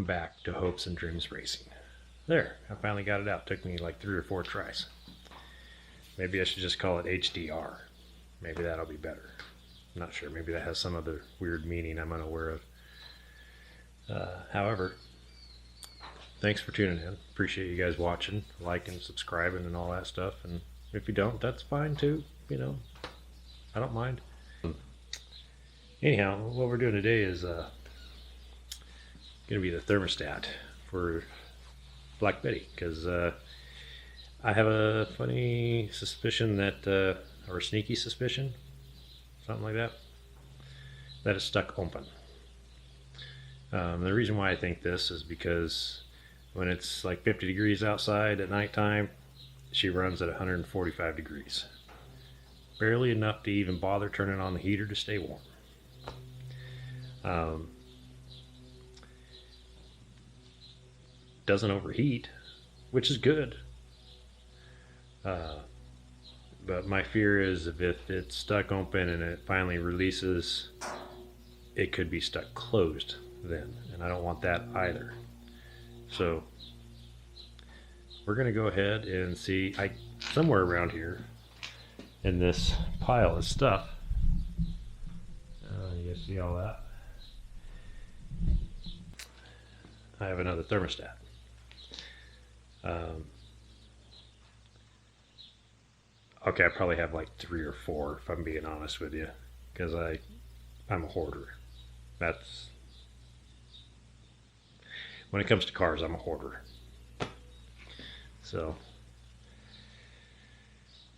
welcome back to Hopes and Dreams Racing. There, I finally got it out. Took me like 3 or 4 tries. Maybe I should just call it HDR. Maybe that'll be better. I'm not sure. Maybe that has some other weird meaning I'm unaware of. However, thanks for tuning in. Appreciate you guys watching, liking, subscribing, and all that stuff. And if you don't, that's fine too. You know, I don't mind. Anyhow, what we're doing today is going to be the thermostat for Black Betty, because I have a funny suspicion that, or a sneaky suspicion, something like that, that it's stuck open. The reason why I think this is because when it's like 50 degrees outside at nighttime, she runs at 145 degrees. Barely enough to even bother turning on the heater to stay warm. Doesn't overheat, which is good. But my fear is if it's stuck open and it finally releases, it could be stuck closed then, and I don't want that either. So we're gonna go ahead and see. Somewhere around here in this pile of stuff, you guys see all that? I have another thermostat. Okay, I probably have like 3 or 4 if I'm being honest with you, because I'm a hoarder. That's when it comes to cars, I'm a hoarder. So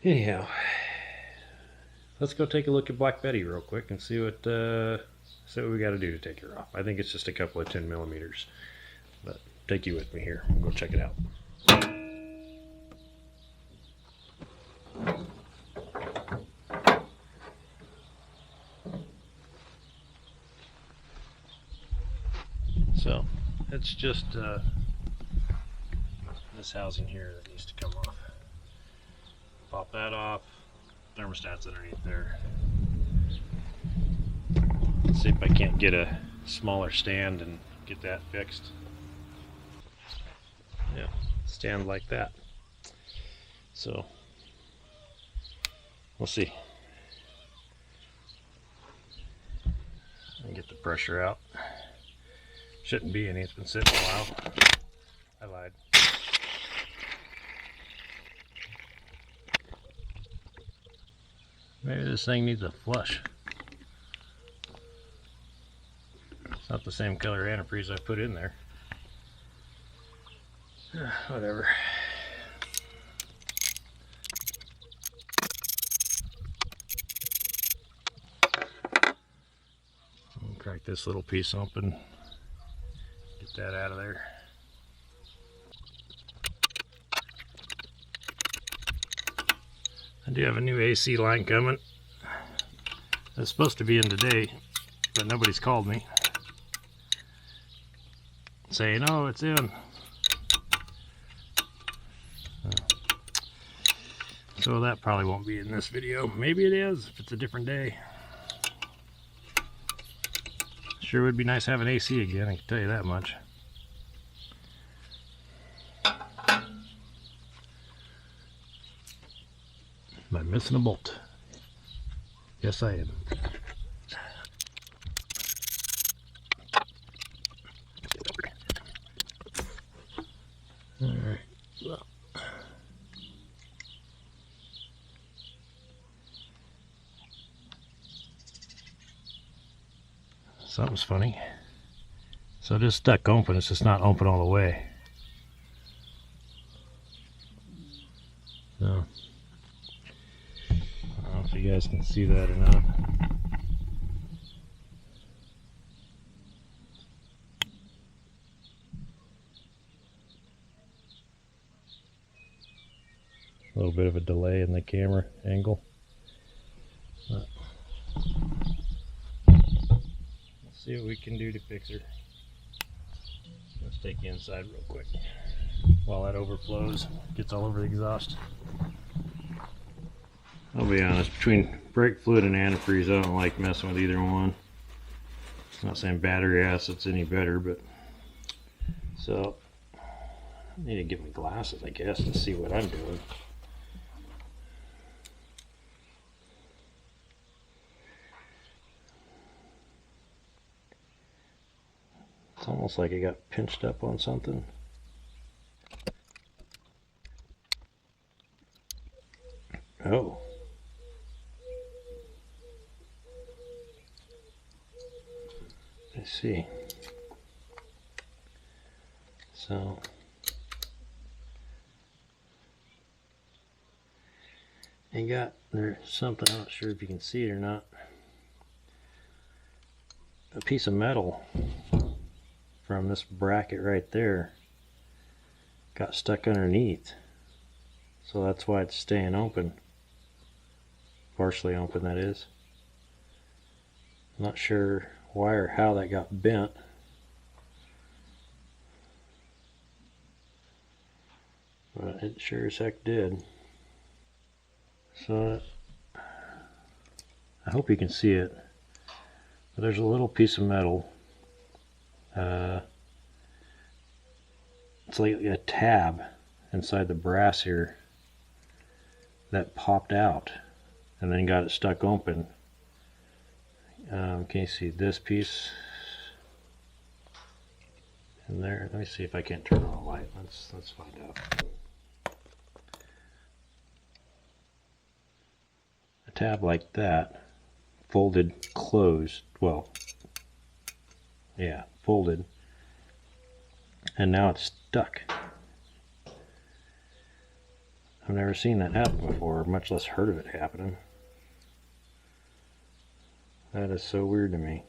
anyhow, let's go take a look at Black Betty real quick and see what we got to do to take her off. I think it's just a couple of 10 millimeters, but take you with me here. We'll go check it out. So it's just this housing here that needs to come off. Pop that off. Thermostat's underneath there. Let's see if I can't get a smaller stand and get that fixed. Yeah, stand like that. So we'll see. And get the pressure out. Shouldn't be any, it's been sitting a while. I lied. Maybe this thing needs a flush. It's not the same color antifreeze I put in there. Whatever. I'll crack this little piece open. Get that out of there. I do have a new AC line coming. It's supposed to be in today, but nobody's called me saying, oh, it's in. So that probably won't be in this video. Maybe it is if it's a different day. Sure would be nice having AC again, I can tell you that much. Am I missing a bolt? Yes, I am. Alright, well. Something's funny. So it is stuck open, it's just not open all the way. So I don't know if you guys can see that or not. A little bit of a delay in the camera angle. But let's see what we can do to fix her. Let's take you inside real quick while that overflows, gets all over the exhaust. I'll be honest, between brake fluid and antifreeze, I don't like messing with either one. I'm not saying battery acid's any better, but So I need to get my glasses, I guess, to see what I'm doing. It's almost like it got pinched up on something. Oh. I see. So you got there's something, I'm not sure if you can see it or not. A piece of metal from this bracket right there got stuck underneath. So that's why it's staying open. Partially open, that is. I'm not sure why or how that got bent. But it sure as heck did. So I hope you can see it. But there's a little piece of metal. It's like a tab inside the brass here that popped out and then got it stuck open. Can you see this piece in there? Let me see if I can't turn on the light. Let's find out. A tab like that, folded closed. Well, yeah, folded, and now it's stuck. I've never seen that happen before, much less heard of it happening. That is so weird to me.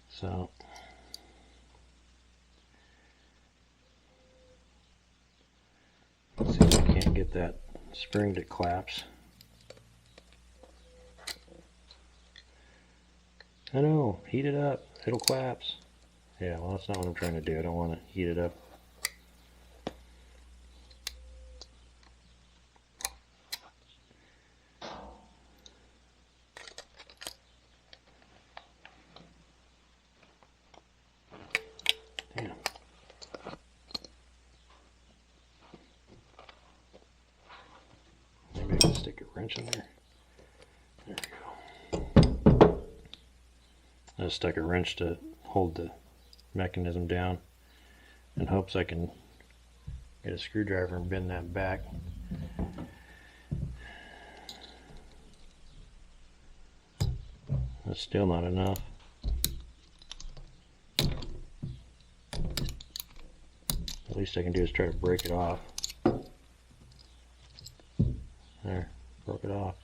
So let's see if I can't get that spring to collapse. I know, heat it up, it'll collapse. Yeah, well, that's not what I'm trying to do. I don't want to heat it up. Damn. Maybe I can stick a wrench in there. There we go. I stuck a wrench to hold the mechanism down in hopes I can get a screwdriver and bend that back. That's still not enough. The least I can do is try to break it off. There, broke it off.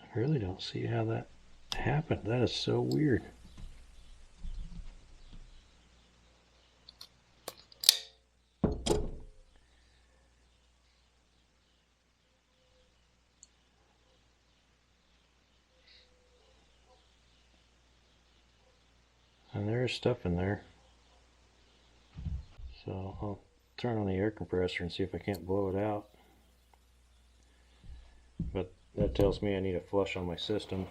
I really don't see how that happened. That is so weird. And there's stuff in there. So I'll turn on the air compressor and see if I can't blow it out. But that tells me I need a flush on my system,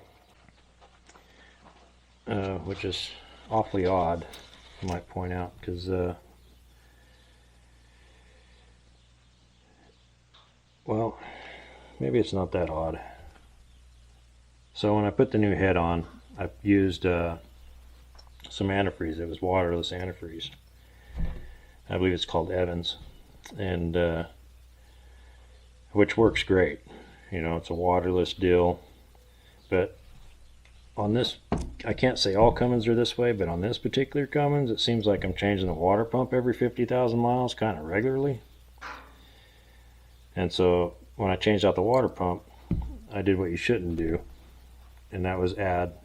which is awfully odd, I might point out, because well, maybe it's not that odd. So when I put the new head on, I used some antifreeze. It was waterless antifreeze. I believe it's called Evans, and which works great. You know, it's a waterless deal. But on this, I can't say all Cummins are this way, but on this particular Cummins, it seems like I'm changing the water pump every 50,000 miles kind of regularly. And so when I changed out the water pump, I did what you shouldn't do, and that was add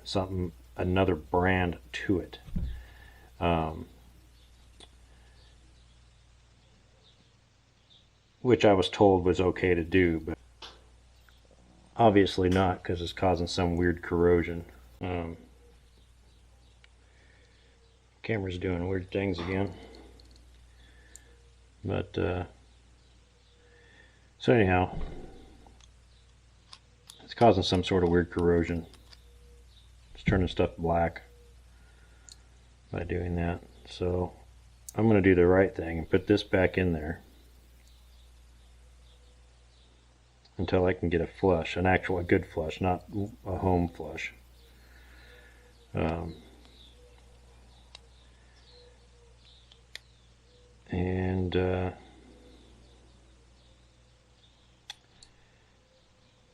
another brand to it. Which I was told was okay to do, but obviously not, because it's causing some weird corrosion. Camera's doing weird things again. But so anyhow, It's causing some sort of weird corrosion. It's turning stuff black by doing that. So I'm going to do the right thing and put this back in there until I can get a flush, a good flush, not a home flush.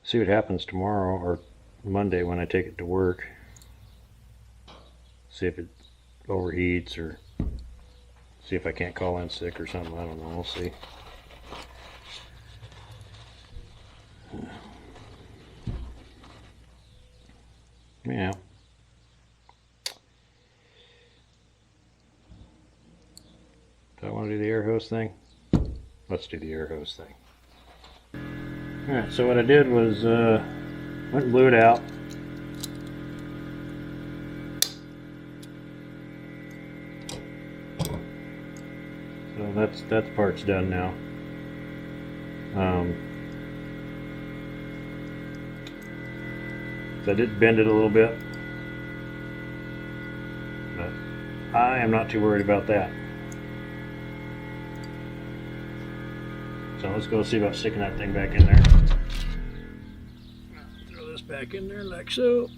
See what happens tomorrow or Monday when I take it to work. See if it overheats or see if I can't call in sick or something. I don't know. We'll see. Yeah. Do I want to do the air hose thing? Let's do the air hose thing. Alright, so what I did was went and blew it out. So that part's done now. So I did bend it a little bit, but I am not too worried about that. So let's go see about sticking that thing back in there. Throw this back in there like so.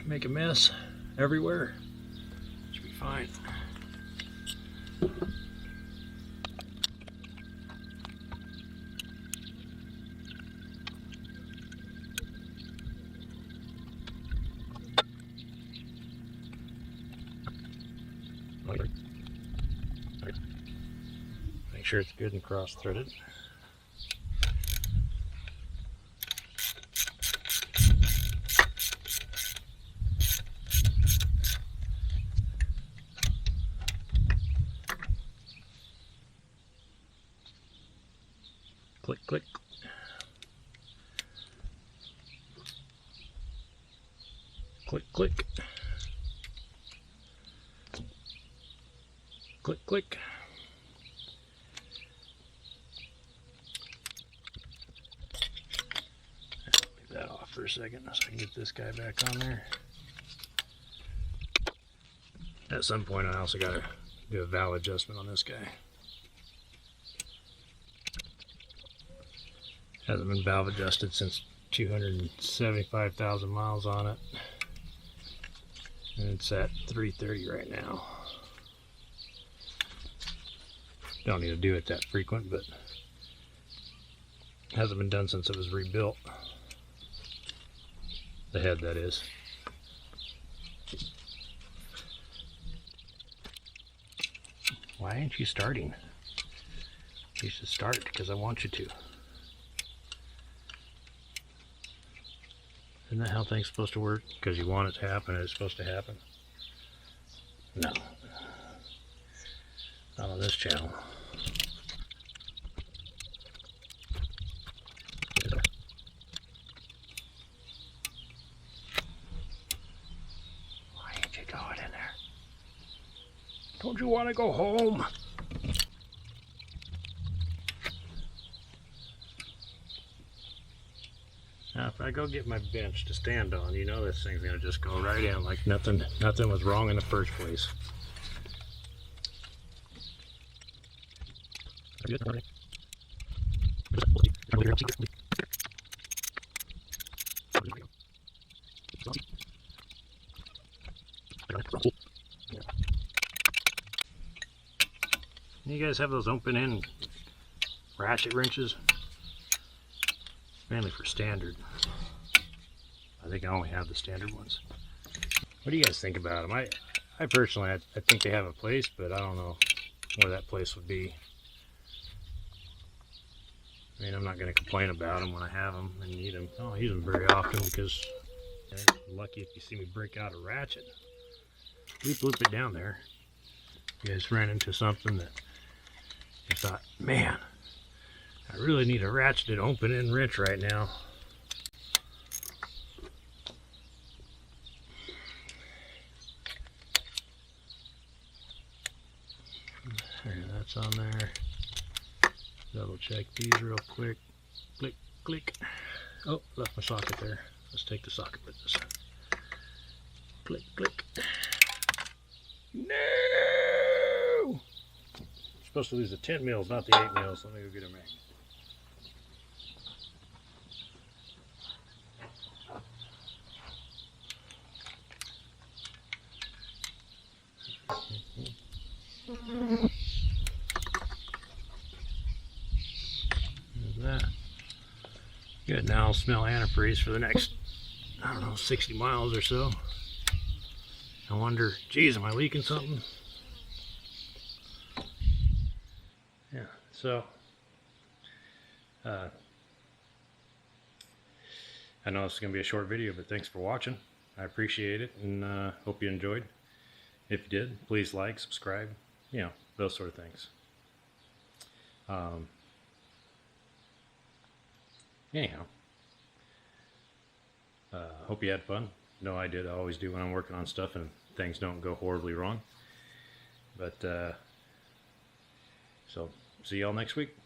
Make a mess everywhere. Should be fine. Make sure it's good and cross-threaded. Click, click. Click, click. Click, click. Leave that off for a second so I can get this guy back on there. At some point I also got to do a valve adjustment on this guy. Hasn't been valve adjusted since 275,000 miles on it. And it's at 330 right now. Don't need to do it that frequent, but it hasn't been done since it was rebuilt. The head, that is. Why ain't you starting? You should start because I want you to. Isn't that how things supposed to work? Because you want it to happen and it's supposed to happen? No. Not on this channel. Why ain't you going in there? Don't you want to go home? Now, if I go get my bench to stand on, you know this thing's gonna just go right in like nothing was wrong in the first place. You guys have those open-end ratchet wrenches? Mainly for standard. I think I only have the standard ones. What do you guys think about them? I personally, I think they have a place, but I don't know where that place would be. I mean, I'm not going to complain about them when I have them and need them. I don't use them very often because I'm lucky if you see me break out a ratchet. Loop it down there. You guys ran into something that you thought, man, I really need a ratcheted open-end wrench right now. There, that's on there. Double check these real quick. Click, click. Oh, left my socket there. Let's take the socket with us. Click, click. No! I'm supposed to lose the 10 mils, not the 8 mils. Let me go get a magnet. There's that. Good, now I'll smell antifreeze for the next, I don't know, 60 miles or so. I wonder, geez, am I leaking something? Yeah, so, I know this is going to be a short video, but thanks for watching. I appreciate it, and hope you enjoyed. If you did, please like, subscribe, you know, those sort of things. Anyhow, hope you had fun. No, I did. I always do when I'm working on stuff and things don't go horribly wrong. But, so, see y'all next week.